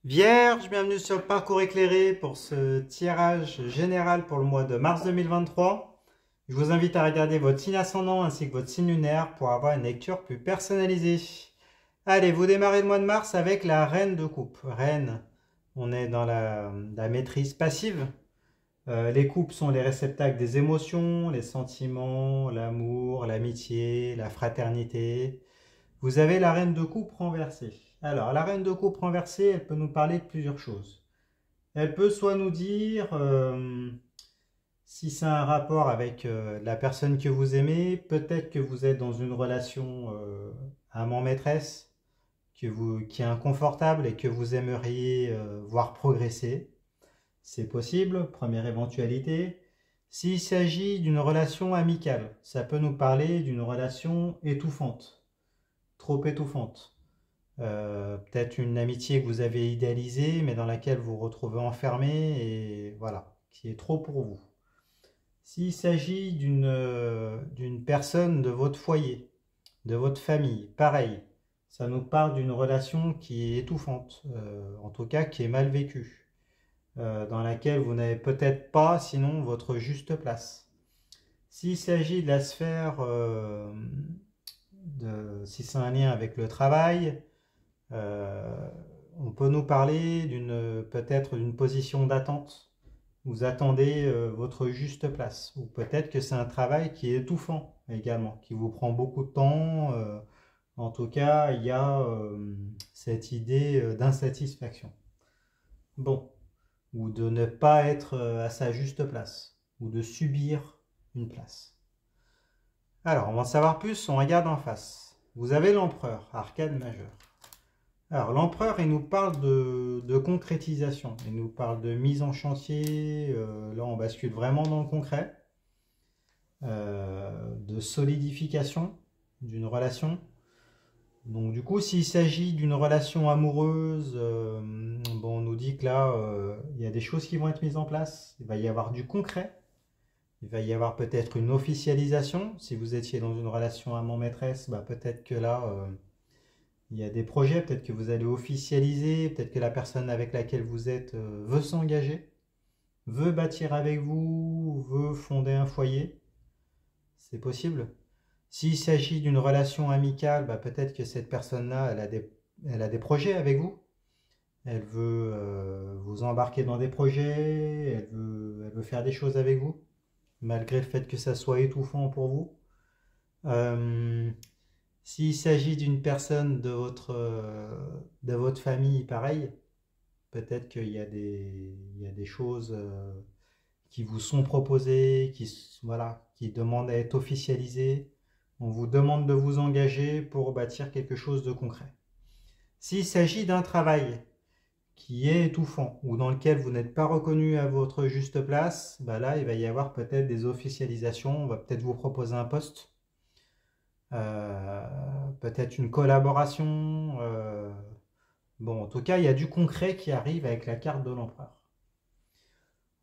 Vierge, bienvenue sur le parcours éclairé pour ce tirage général pour le mois de mars 2023. Je vous invite à regarder votre signe ascendant ainsi que votre signe lunaire pour avoir une lecture plus personnalisée. Allez, vous démarrez le mois de mars avec la reine de coupe. Reine, on est dans la maîtrise passive. Les coupes sont les réceptacles des émotions, les sentiments, l'amour, l'amitié, la fraternité. Vous avez la reine de coupe renversée. Alors, la reine de coupe renversée, elle peut nous parler de plusieurs choses. Elle peut soit nous dire si c'est un rapport avec la personne que vous aimez, peut-être que vous êtes dans une relation amant-maîtresse qui est inconfortable et que vous aimeriez voir progresser. C'est possible, première éventualité. S'il s'agit d'une relation amicale, ça peut nous parler d'une relation étouffante, trop étouffante. Peut-être une amitié que vous avez idéalisée, mais dans laquelle vous vous retrouvez enfermé et voilà, qui est trop pour vous. S'il s'agit d'une personne de votre foyer, de votre famille, pareil, ça nous parle d'une relation qui est étouffante, en tout cas qui est mal vécue, dans laquelle vous n'avez peut-être pas, sinon, votre juste place. S'il s'agit de la sphère, si c'est un lien avec le travail, euh, on peut nous parler peut-être d'une position d'attente. Vous attendez votre juste place. Ou peut-être que c'est un travail qui est étouffant également, qui vous prend beaucoup de temps. En tout cas, il y a cette idée d'insatisfaction. Bon, ou de ne pas être à sa juste place, ou de subir une place. Alors, on va en savoir plus, on regarde en face. Vous avez l'empereur, arcane majeur. Alors, l'empereur, il nous parle de concrétisation, il nous parle de mise en chantier, là on bascule vraiment dans le concret, de solidification d'une relation. Donc du coup, s'il s'agit d'une relation amoureuse, bon, on nous dit que là, il y a des choses qui vont être mises en place, il va y avoir du concret, il va y avoir peut-être une officialisation. Si vous étiez dans une relation amant-maîtresse, bah, peut-être que là, il y a des projets, peut-être que vous allez officialiser, peut-être que la personne avec laquelle vous êtes veut s'engager, veut bâtir avec vous, veut fonder un foyer. C'est possible. S'il s'agit d'une relation amicale, bah, peut-être que cette personne-là, elle a des projets avec vous. Elle veut vous embarquer dans des projets, elle veut faire des choses avec vous, malgré le fait que ça soit étouffant pour vous. Euh, S'il s'agit d'une personne de votre famille, pareil, peut-être il y a des choses qui vous sont proposées, voilà, qui demandent à être officialisées. On vous demande de vous engager pour bâtir quelque chose de concret. S'il s'agit d'un travail qui est étouffant ou dans lequel vous n'êtes pas reconnu à votre juste place, bah là, il va y avoir peut-être des officialisations. On va peut-être vous proposer un poste, peut-être une collaboration. Bon, en tout cas, il y a du concret qui arrive avec la carte de l'empereur.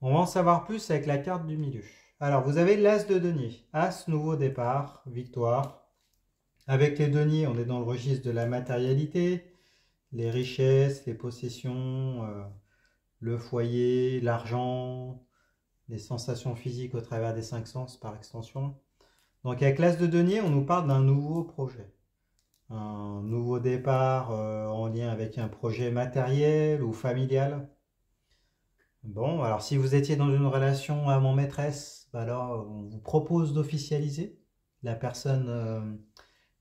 On va en savoir plus avec la carte du milieu. Alors, vous avez l'As de denier. As, nouveau départ, victoire. Avec les deniers, on est dans le registre de la matérialité, les richesses, les possessions, le foyer, l'argent, les sensations physiques au travers des cinq sens par extension. Donc avec l'As de denier, on nous parle d'un nouveau projet. Un nouveau départ en lien avec un projet matériel ou familial. Bon, alors si vous étiez dans une relation amant-maîtresse, bah là, on vous propose d'officialiser. La personne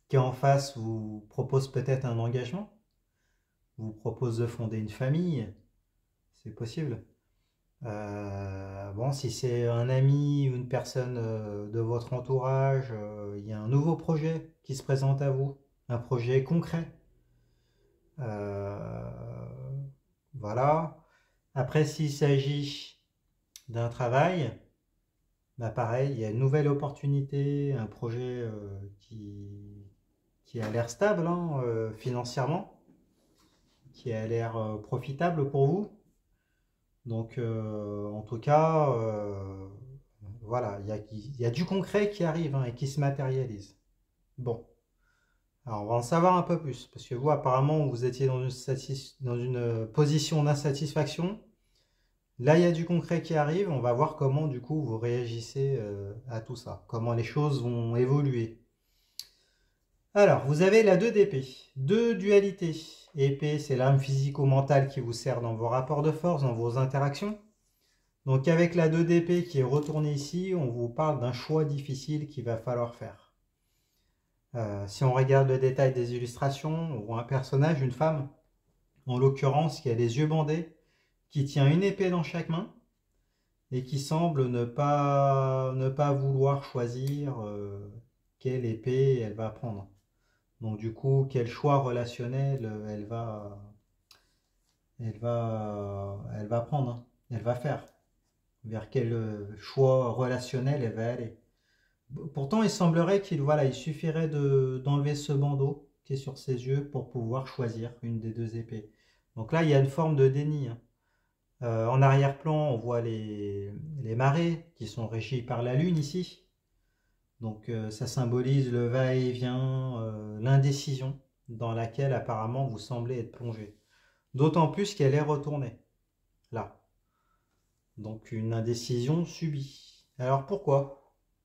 qui est en face vous propose peut-être un engagement, vous propose de fonder une famille, c'est possible. Bon, si c'est un ami ou une personne de votre entourage, il y a un nouveau projet qui se présente à vous, un projet concret. Euh, voilà. Après, s'il s'agit d'un travail, bah pareil, il y a une nouvelle opportunité, un projet qui a l'air stable hein, financièrement, qui a l'air profitable pour vous. Donc, en tout cas, voilà, il y a du concret qui arrive hein, et qui se matérialise. Bon, Alors, on va en savoir un peu plus, parce que vous, apparemment, vous étiez dans une position d'insatisfaction. Là, il y a du concret qui arrive. On va voir comment, du coup, vous réagissez à tout ça, comment les choses vont évoluer. Alors, vous avez la 2 d'épée, 2 dualités. Épée, c'est l'arme physico-mentale qui vous sert dans vos rapports de force, dans vos interactions. Donc, avec la 2 d'épée qui est retournée ici, on vous parle d'un choix difficile qu'il va falloir faire. Si on regarde le détail des illustrations, on voit un personnage, une femme, en l'occurrence, qui a les yeux bandés, qui tient une épée dans chaque main et qui semble ne pas vouloir choisir quelle épée elle va prendre. Donc du coup, quel choix relationnel elle va prendre, hein, elle va faire, vers quel choix relationnel elle va aller. Pourtant, il semblerait il suffirait d'enlever ce bandeau qui est sur ses yeux pour pouvoir choisir une des 2 épées. Donc là, il y a une forme de déni, hein. En arrière-plan, on voit les marées qui sont régies par la lune ici. Donc ça symbolise le va-et-vient, l'indécision dans laquelle apparemment vous semblez être plongé. D'autant plus qu'elle est retournée, là. Donc une indécision subie. Alors pourquoi?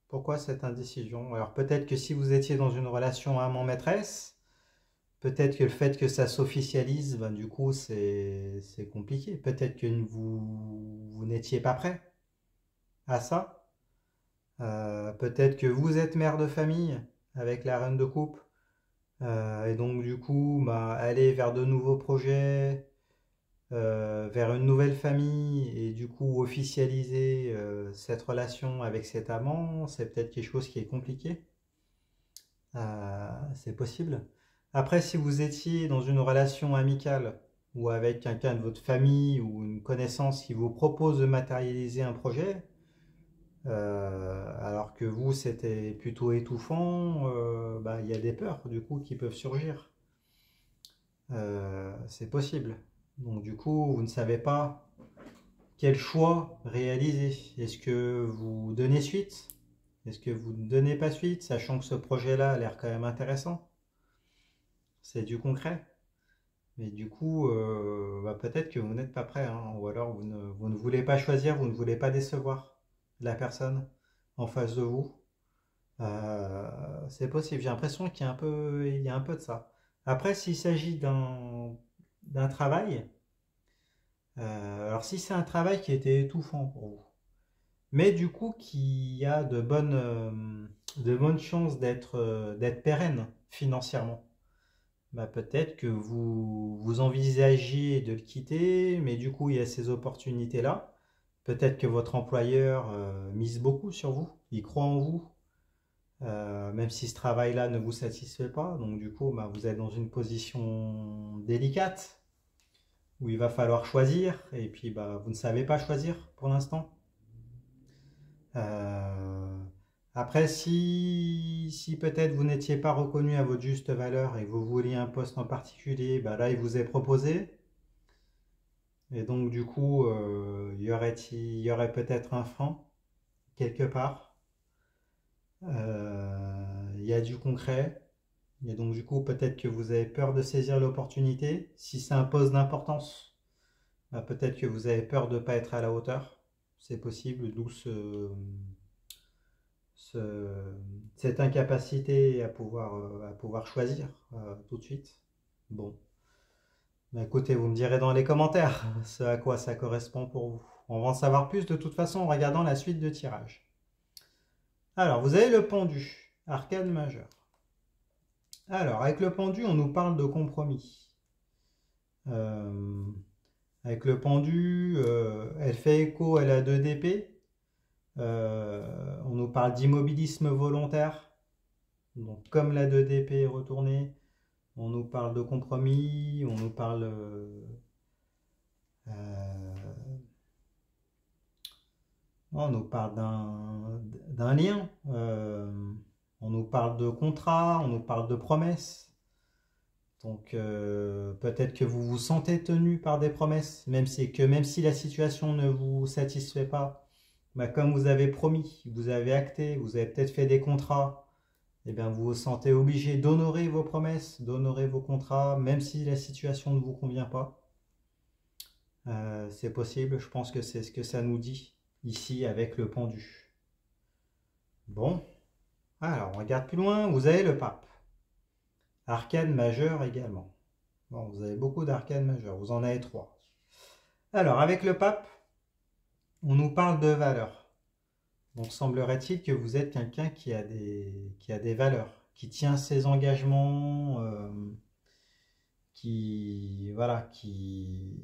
Pourquoi cette indécision? Alors peut-être que si vous étiez dans une relation amant-maîtresse, peut-être que le fait que ça s'officialise, ben, du coup c'est compliqué. Peut-être que vous n'étiez pas prêt à ça. Peut-être que vous êtes mère de famille avec la reine de coupe. Et donc du coup, bah, aller vers de nouveaux projets, vers une nouvelle famille et du coup officialiser cette relation avec cet amant, c'est peut-être quelque chose qui est compliqué. C'est possible. Après, si vous étiez dans une relation amicale ou avec quelqu'un de votre famille ou une connaissance qui vous propose de matérialiser un projet, alors que vous, c'était plutôt étouffant, bah, il y a des peurs du coup qui peuvent surgir. C'est possible. Donc du coup, vous ne savez pas quel choix réaliser. Est-ce que vous donnez suite? Est-ce que vous ne donnez pas suite, sachant que ce projet-là a l'air quand même intéressant? C'est du concret. Mais du coup, bah, peut-être que vous n'êtes pas prêt, hein, ou alors vous ne voulez pas choisir, vous ne voulez pas décevoir la personne en face de vous. C'est possible. J'ai l'impression il y a un peu de ça. Après, s'il s'agit d'un travail, alors si c'est un travail qui était étouffant pour vous, mais du coup qui a de bonnes chances d'être pérenne financièrement, bah, peut-être que vous envisagiez de le quitter, mais du coup il y a ces opportunités-là. Peut-être que votre employeur mise beaucoup sur vous, il croit en vous, même si ce travail-là ne vous satisfait pas. Donc du coup, bah, vous êtes dans une position délicate où il va falloir choisir, et puis bah, vous ne savez pas choisir pour l'instant. Euh, Après, si peut-être vous n'étiez pas reconnu à votre juste valeur et vous vouliez un poste en particulier, bah là, il vous est proposé. Et donc, du coup, il y aurait peut-être un frein quelque part. Il y a du concret. Et donc, du coup, peut-être que vous avez peur de saisir l'opportunité. Si c'est un poste d'importance, bah, peut-être que vous avez peur de ne pas être à la hauteur. C'est possible, d'où ce- cette incapacité à pouvoir choisir tout de suite. Bon, bah, écoutez, vous me direz dans les commentaires ce à quoi ça correspond pour vous. On va en savoir plus de toute façon en regardant la suite de tirage. Alors, vous avez le pendu, arcane majeur. Alors, avec le pendu, on nous parle de compromis. Euh, Avec le pendu, elle fait écho à la 2 d'épée. On nous parle d'immobilisme volontaire. Donc, comme la 2 d'épée est retournée, on nous parle de compromis, on nous parle d'un lien, on nous parle de contrat, on nous parle de promesses. Donc peut-être que vous vous sentez tenu par des promesses, même si la situation ne vous satisfait pas, bah, comme vous avez promis, vous avez acté, vous avez peut-être fait des contrats, eh bien, vous vous sentez obligé d'honorer vos promesses, d'honorer vos contrats, même si la situation ne vous convient pas. C'est possible, je pense que c'est ce que ça nous dit ici avec le pendu. Bon, alors on regarde plus loin, vous avez le pape. Arcane majeur également. Bon, vous avez beaucoup d'arcanes majeures, vous en avez 3. Alors, avec le pape, on nous parle de valeurs. Donc, semblerait-il que vous êtes quelqu'un qui a des valeurs, qui tient ses engagements, voilà, qui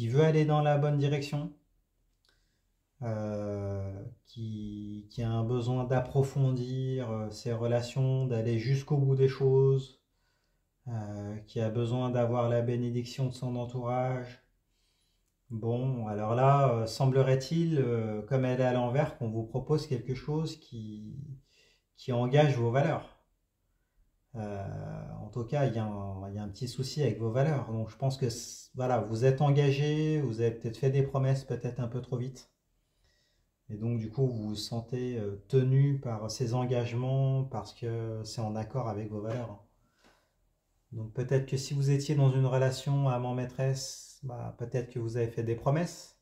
veut aller dans la bonne direction, qui a un besoin d'approfondir ses relations, d'aller jusqu'au bout des choses, qui a besoin d'avoir la bénédiction de son entourage. Bon, alors là, semblerait-il, comme elle est à l'envers, qu'on vous propose quelque chose qui engage vos valeurs. En tout cas, il y a un petit souci avec vos valeurs. Donc je pense que voilà, vous êtes engagé, vous avez peut-être fait des promesses peut-être un peu trop vite. Et donc du coup, vous vous sentez tenu par ces engagements parce que c'est en accord avec vos valeurs. Donc peut-être que si vous étiez dans une relation amant-maîtresse, bah, peut-être que vous avez fait des promesses.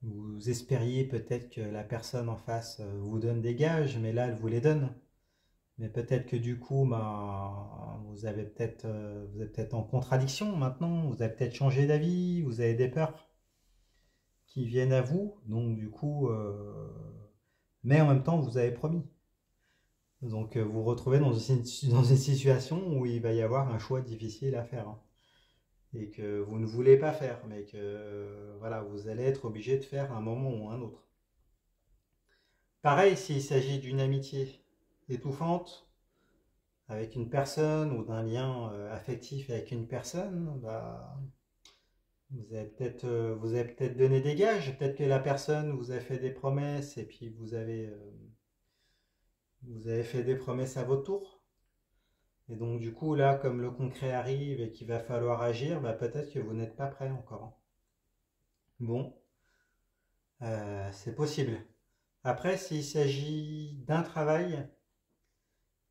Vous espériez peut-être que la personne en face vous donne des gages, mais là, elle vous les donne. Mais peut-être que du coup, bah, vous êtes peut-être en contradiction maintenant, vous avez peut-être changé d'avis, vous avez des peurs qui viennent à vous, donc du coup, mais en même temps, vous avez promis. Donc vous vous retrouvez dans une situation où il va y avoir un choix difficile à faire, hein, et que vous ne voulez pas faire, mais que voilà, vous allez être obligé de faire à un moment ou un autre. Pareil s'il s'agit d'une amitié étouffante avec une personne ou d'un lien affectif avec une personne, bah, vous avez peut-être donné des gages, peut-être que la personne vous a fait des promesses et puis vous avez fait des promesses à votre tour. Et donc du coup là, comme le concret arrive et qu'il va falloir agir, bah, peut-être que vous n'êtes pas prêt encore. Bon, c'est possible. Après, s'il s'agit d'un travail,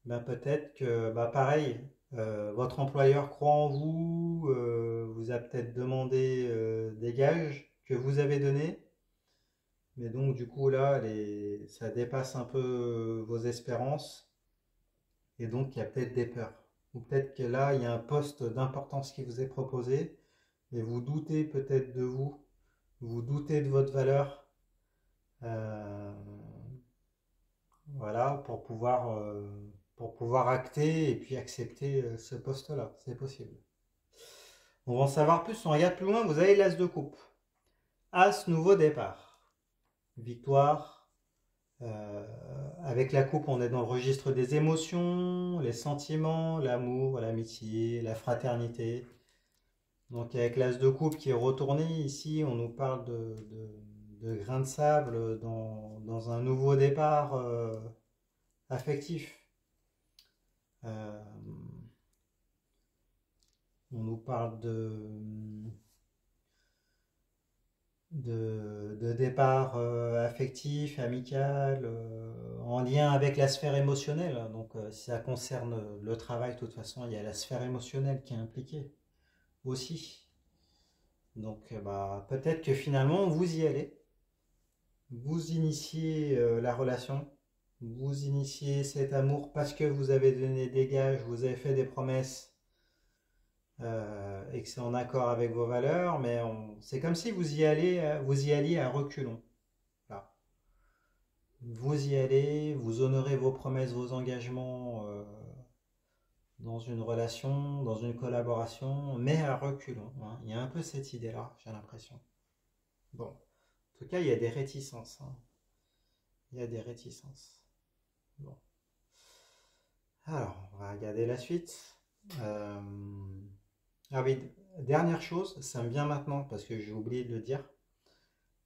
ben peut-être que, bah pareil, votre employeur croit en vous, vous a peut-être demandé des gages que vous avez donnés, mais donc du coup là, ça dépasse un peu vos espérances, et donc il y a peut-être des peurs. Ou peut-être que là, il y a un poste d'importance qui vous est proposé, et vous doutez peut-être de vous, vous doutez de votre valeur, euh, voilà, pour pouvoir acter et puis accepter ce poste-là. C'est possible. On va en savoir plus, on regarde plus loin, vous avez l'As de coupe. As, nouveau départ. Victoire. Euh, avec la coupe, on est dans le registre des émotions, les sentiments, l'amour, l'amitié, la fraternité. Donc avec l'As de coupe qui est retourné, ici, on nous parle de grains de sable dans un nouveau départ affectif. Euh, on nous parle de départ affectif, amical, en lien avec la sphère émotionnelle. Donc si ça concerne le travail, de toute façon, il y a la sphère émotionnelle qui est impliquée aussi. Donc bah, peut-être que finalement, vous y allez, vous initiez la relation, vous initiez cet amour parce que vous avez donné des gages, vous avez fait des promesses et que c'est en accord avec vos valeurs, mais c'est comme si vous y alliez à reculons. Là. Vous y allez, vous honorez vos promesses, vos engagements dans une relation, dans une collaboration, mais à reculons, hein. Il y a un peu cette idée-là, j'ai l'impression. Bon, en tout cas, il y a des réticences, hein. Il y a des réticences. Bon. Alors, on va regarder la suite. Euh, Ah oui, dernière chose, ça me vient maintenant parce que j'ai oublié de le dire.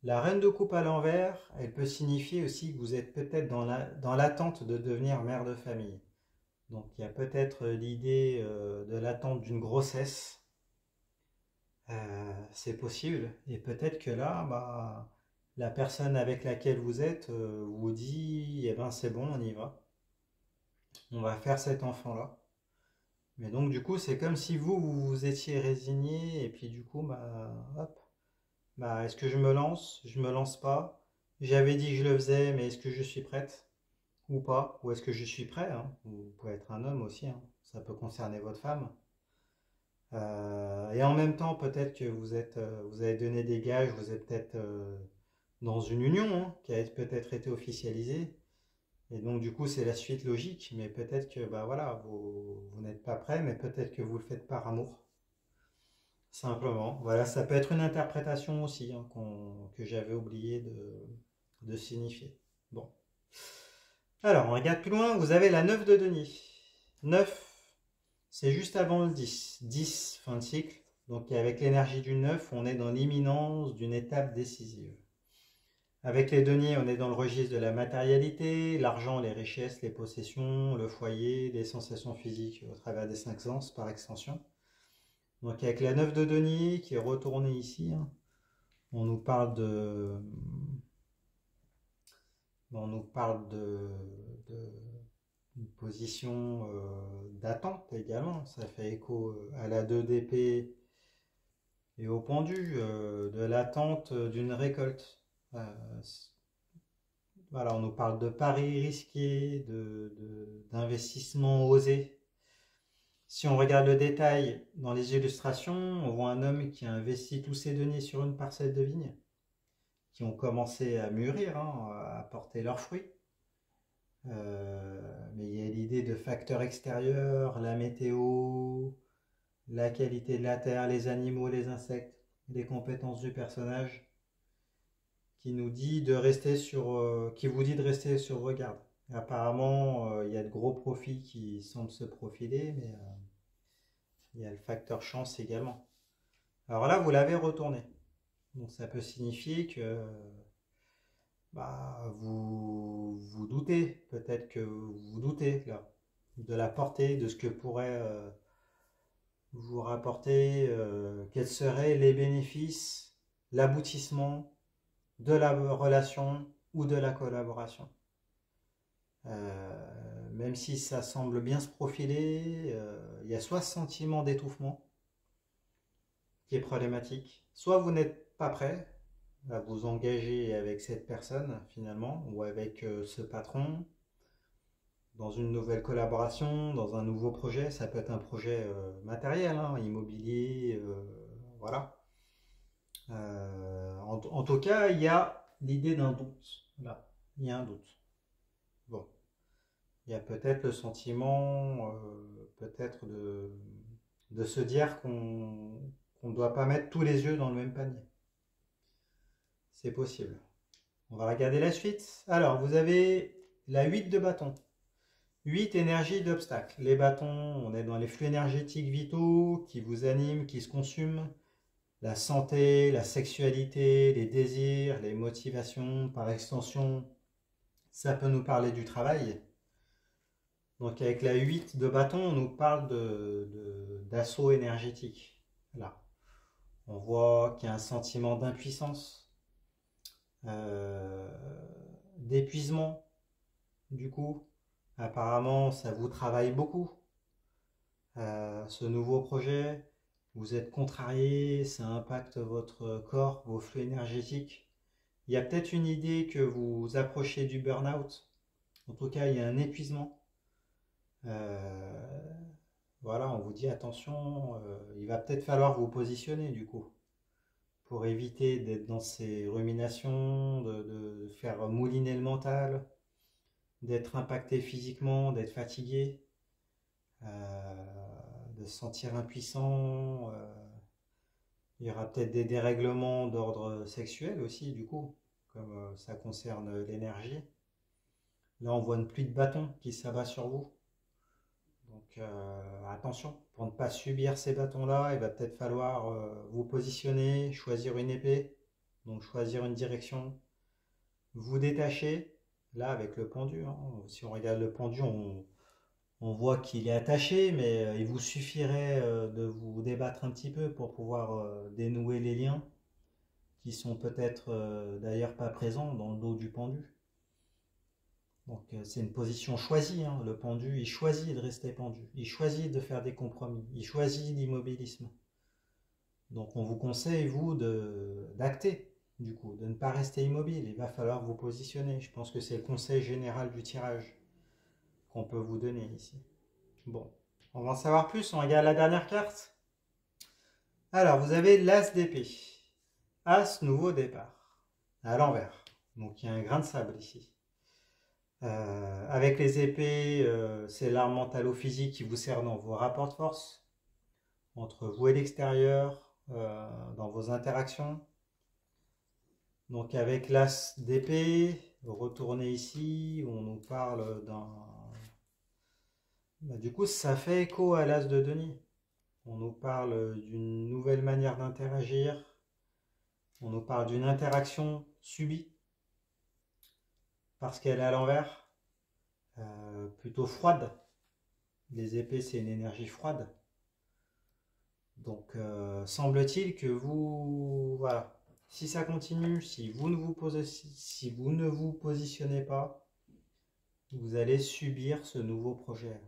La reine de coupe à l'envers, elle peut signifier aussi que vous êtes peut-être dans l'attente de devenir mère de famille. Donc il y a peut-être l'idée de l'attente d'une grossesse. C'est possible. Et peut-être que là, bah, la personne avec laquelle vous êtes vous dit, eh ben c'est bon, on y va. On va faire cet enfant-là. Mais donc du coup, c'est comme si vous vous étiez résigné et puis du coup, bah, hop, bah, est-ce que je me lance? Je me lance pas. J'avais dit que je le faisais, mais est-ce que je suis prête ou pas? Ou est-ce que je suis prêt, hein? Vous pouvez être un homme aussi, hein. Ça peut concerner votre femme. Et en même temps, peut-être que vous avez donné des gages, vous êtes peut-être dans une union hein, qui a peut-être été officialisée. Et donc du coup, c'est la suite logique. Mais peut-être que bah voilà, vous n'êtes pas prêt, mais peut-être que vous le faites par amour. Simplement. Voilà, ça peut être une interprétation aussi hein, que j'avais oublié de signifier. Bon. Alors, on regarde plus loin. Vous avez la 9 de denier. 9, c'est juste avant le 10. 10, fin de cycle. Donc avec l'énergie du 9, on est dans l'imminence d'une étape décisive. Avec les deniers, on est dans le registre de la matérialité, l'argent, les richesses, les possessions, le foyer, les sensations physiques au travers des 5 sens par extension. Donc avec la 9 de denier qui est retournée ici, hein, on nous parle de une position d'attente également. Ça fait écho à la 2 d'épée et au pendu, de l'attente d'une récolte. Euh, voilà, on nous parle de paris risqués, d'investissements osés. Si on regarde le détail dans les illustrations, on voit un homme qui a investi tous ses deniers sur une parcelle de vigne, qui ont commencé à mûrir, hein, à porter leurs fruits. Mais il y a l'idée de facteurs extérieurs, la météo, la qualité de la terre, les animaux, les insectes, les compétences du personnage, qui nous dit de rester qui vous dit de rester sur vos gardes. Apparemment, il y a de gros profits qui semblent se profiler, mais il y a le facteur chance également. Alors là, vous l'avez retourné. Donc ça peut signifier que bah, vous doutez, peut-être que vous doutez là, de la portée de ce que pourrait vous rapporter, quels seraient les bénéfices, l'aboutissement de la relation ou de la collaboration. Même si ça semble bien se profiler, il y a soit ce sentiment d'étouffement qui est problématique, soit vous n'êtes pas prêt à vous engager avec cette personne finalement, ou avec ce patron, dans une nouvelle collaboration, dans un nouveau projet. Ça peut être un projet matériel, hein, immobilier, voilà. En tout cas, il y a l'idée d'un doute. Là, il y a un doute. Bon, il y a peut-être le sentiment, peut-être de se dire qu'on ne doit pas mettre tous les yeux dans le même panier. C'est possible. On va regarder la suite. Alors, vous avez la 8 de bâton. 8, énergie d'obstacle. Les bâtons, on est dans les flux énergétiques vitaux qui vous animent, qui se consument. La santé, la sexualité, les désirs, les motivations, par extension, ça peut nous parler du travail. Donc avec la 8 de bâton, on nous parle d'assaut énergétique. Là, on voit qu'il y a un sentiment d'impuissance, d'épuisement, du coup. Apparemment, ça vous travaille beaucoup. Ce nouveau projet, vous êtes contrarié, ça impacte votre corps, vos flux énergétiques. Il y a peut-être une idée que vous approchez du burn-out. En tout cas, il y a un épuisement. Voilà, on vous dit attention, il va peut-être falloir vous positionner du coup pour éviter d'être dans ces ruminations, de faire mouliner le mental, d'être impacté physiquement, d'être fatigué, de se sentir impuissant. Il y aura peut-être des dérèglements d'ordre sexuel aussi, du coup, comme ça concerne l'énergie. Là, on voit une pluie de bâtons qui s'abat sur vous. Donc attention, pour ne pas subir ces bâtons-là, il va peut-être falloir vous positionner, choisir une épée, donc choisir une direction, vous détacher. Là, avec le pendu, hein, si on regarde le pendu, on voit qu'il est attaché, mais il vous suffirait de vous débattre un petit peu pour pouvoir dénouer les liens qui sont peut-être d'ailleurs pas présents dans le dos du pendu. Donc c'est une position choisie, hein. Le pendu, il choisit de rester pendu. Il choisit de faire des compromis. Il choisit l'immobilisme. Donc on vous conseille, vous, d'acter, du coup, de ne pas rester immobile. Il va falloir vous positionner. Je pense que c'est le conseil général du tirage qu'on peut vous donner ici. Bon, on va en savoir plus. On regarde la dernière carte. Alors, vous avez l'As d'épée. As, nouveau départ. À l'envers. Donc il y a un grain de sable ici. Avec les épées, c'est l'arme mentale ou physique qui vous sert dans vos rapports de force, entre vous et l'extérieur, dans vos interactions. Donc avec l'as d'épée, retournez ici, on nous parle d'un... du coup, ça fait écho à l'as de denier. On nous parle d'une nouvelle manière d'interagir, on nous parle d'une interaction subie, parce qu'elle est à l'envers. Plutôt froide. Les épées, c'est une énergie froide. Donc, semble-t-il que vous... Voilà. Si ça continue, si vous ne vous positionnez pas, vous allez subir ce nouveau projet.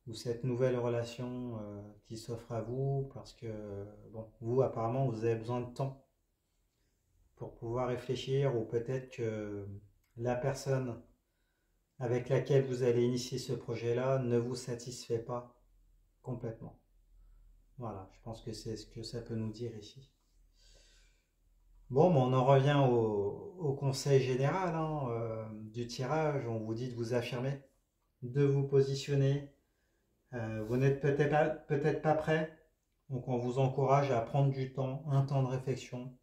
Ou cette nouvelle relation qui s'offre à vous, parce que, bon, vous, apparemment, vous avez besoin de temps pour pouvoir réfléchir, ou peut-être que la personne avec laquelle vous allez initier ce projet-là ne vous satisfait pas complètement. Voilà, je pense que c'est ce que ça peut nous dire ici. Bon, on en revient au conseil général, hein, du tirage. On vous dit de vous affirmer, de vous positionner. Vous n'êtes peut-être pas prêt, donc on vous encourage à prendre du temps, un temps de réflexion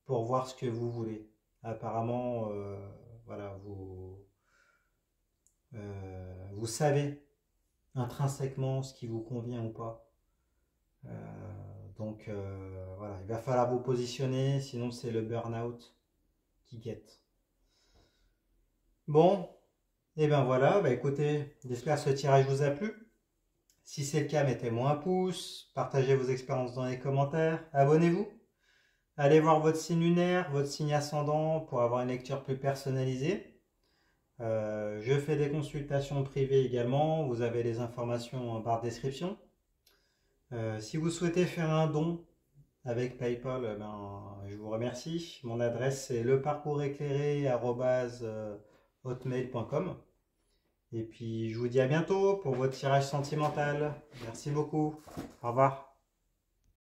pour voir ce que vous voulez. Apparemment, voilà, vous savez intrinsèquement ce qui vous convient ou pas. Donc voilà, il va falloir vous positionner, sinon c'est le burn-out qui guette. Bon, et ben voilà, bah écoutez, j'espère que ce tirage vous a plu. Si c'est le cas, mettez-moi un pouce, partagez vos expériences dans les commentaires, abonnez-vous. Allez voir votre signe lunaire, votre signe ascendant pour avoir une lecture plus personnalisée. Je fais des consultations privées également, vous avez les informations en barre de description. Si vous souhaitez faire un don avec PayPal, je vous remercie. Mon adresse c'est leparcoursséclairé@hotmail.com. Et puis je vous dis à bientôt pour votre tirage sentimental. Merci beaucoup. Au revoir.